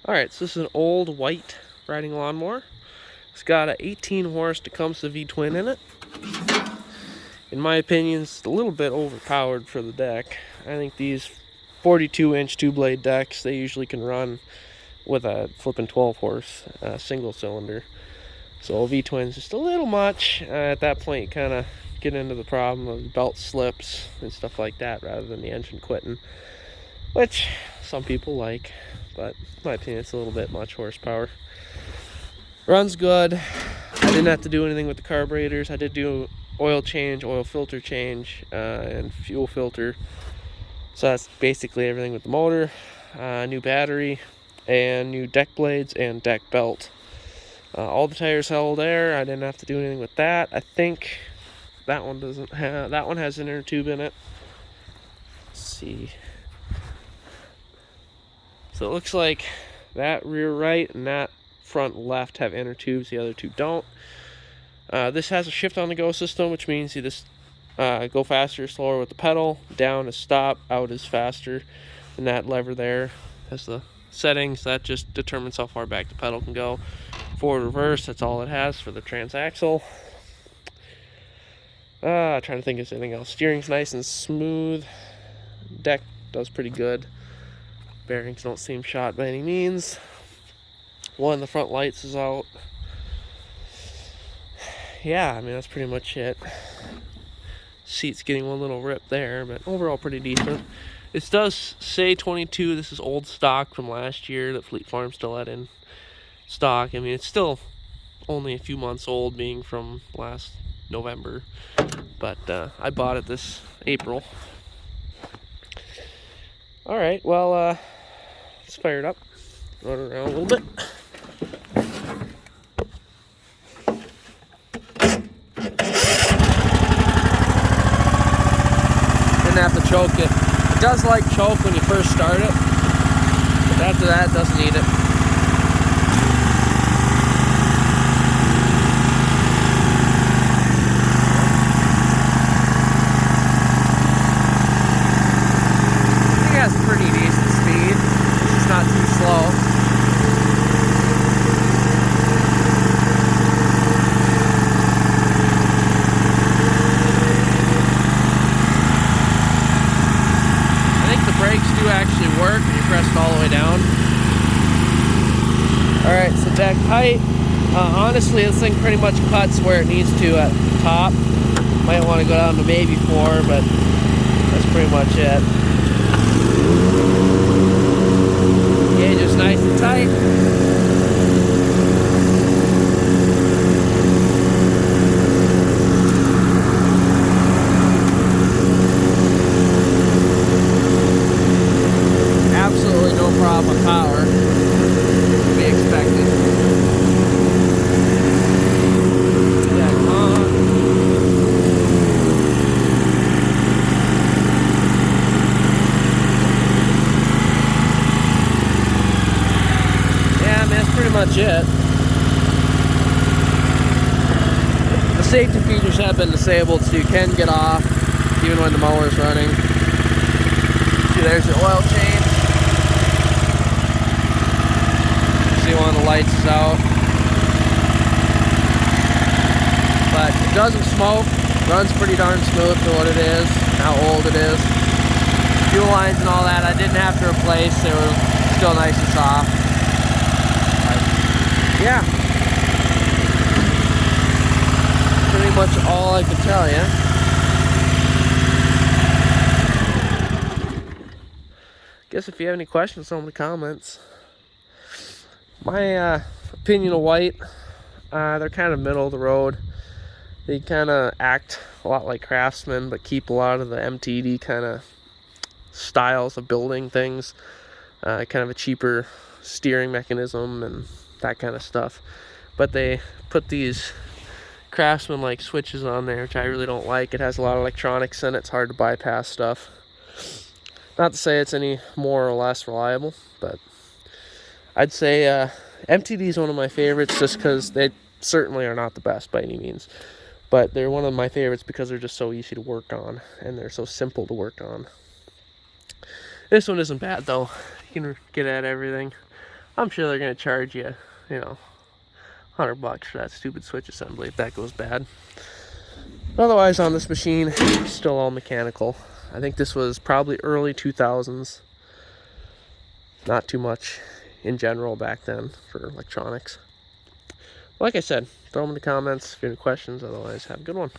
Alright, so this is an old white riding lawnmower. It's got an 18 horse Tecumsh V-twin in it. In my opinion, it's a little bit overpowered for the deck. I think these 42-inch two-blade decks, they usually can run with a flipping 12 horse single cylinder. So V-twin's just a little much. At that point, you kind of get into the problem of the belt slips and stuff like that rather than the engine quitting, which some people like, but in my opinion, it's a little bit much horsepower. Runs good. I didn't have to do anything with the carburetors. I did do oil change, oil filter change, and fuel filter. So that's basically everything with the motor. New battery, and new deck blades and deck belt. All the tires held air. I didn't have to do anything with that. I think that one doesn't have. That one has an inner tube in it. Let's see. So it looks like that rear right and that front left have inner tubes. The other two don't. This has a shift on the go system, which means you just go faster or slower with the pedal. Down is stop, out is faster. And that lever there has the settings. That just determines how far back the pedal can go. Forward, reverse, that's all it has for the transaxle. Trying to think if there's anything else. Steering's nice and smooth. Deck does pretty good. Bearings don't seem shot by any means. One of the front lights is out. Yeah, I mean, that's pretty much it. Seat's getting one little rip there, but overall pretty decent. This does say 22. This is old stock from last year that Fleet Farm still had in stock. I mean, it's still only a few months old, being from last November, but I bought it this April. Alright, well, let's fire it up, run it around a little bit. Didn't have to choke it. It does like choke when you first start it, but after that it doesn't need it. Pretty decent speed. It's just not too slow. I think the brakes do actually work when you press it all the way down. Alright, so deck height. Honestly, this thing pretty much cuts where it needs to at the top. Might want to go down to maybe 4, but that's pretty much it. Gauge is nice and tight. Absolutely no problem with power. To be expected. Yeah, come on. Pretty much it. The safety features have been disabled, so you can get off even when the mower is running. See, there's your oil change. See, one of the lights is out. But it doesn't smoke. Runs pretty darn smooth for what it is, how old it is. Fuel lines and all that I didn't have to replace. They were still nice and soft. Yeah, pretty much all I can tell you. Guess if you have any questions, throw them in the comments. My opinion of white, they're kind of middle of the road. They kind of act a lot like Craftsman, but keep a lot of the MTD kind of styles of building things. Kind of a cheaper steering mechanism and that kind of stuff, but they put these Craftsman like switches on there, which I really don't like. It has a lot of electronics in it. It's hard to bypass stuff. Not to say it's any more or less reliable, but I'd say MTD is one of my favorites just because they certainly are not the best by any means, but they're one of my favorites because they're just so easy to work on and they're so simple to work on. This one isn't bad though. You can get at everything. I'm sure they're going to charge you, you know, $100 for that stupid switch assembly if that goes bad. But otherwise, on this machine, still all mechanical. I think this was probably early 2000s. Not too much in general back then for electronics. Like I said, throw them in the comments if you have any questions. Otherwise, have a good one.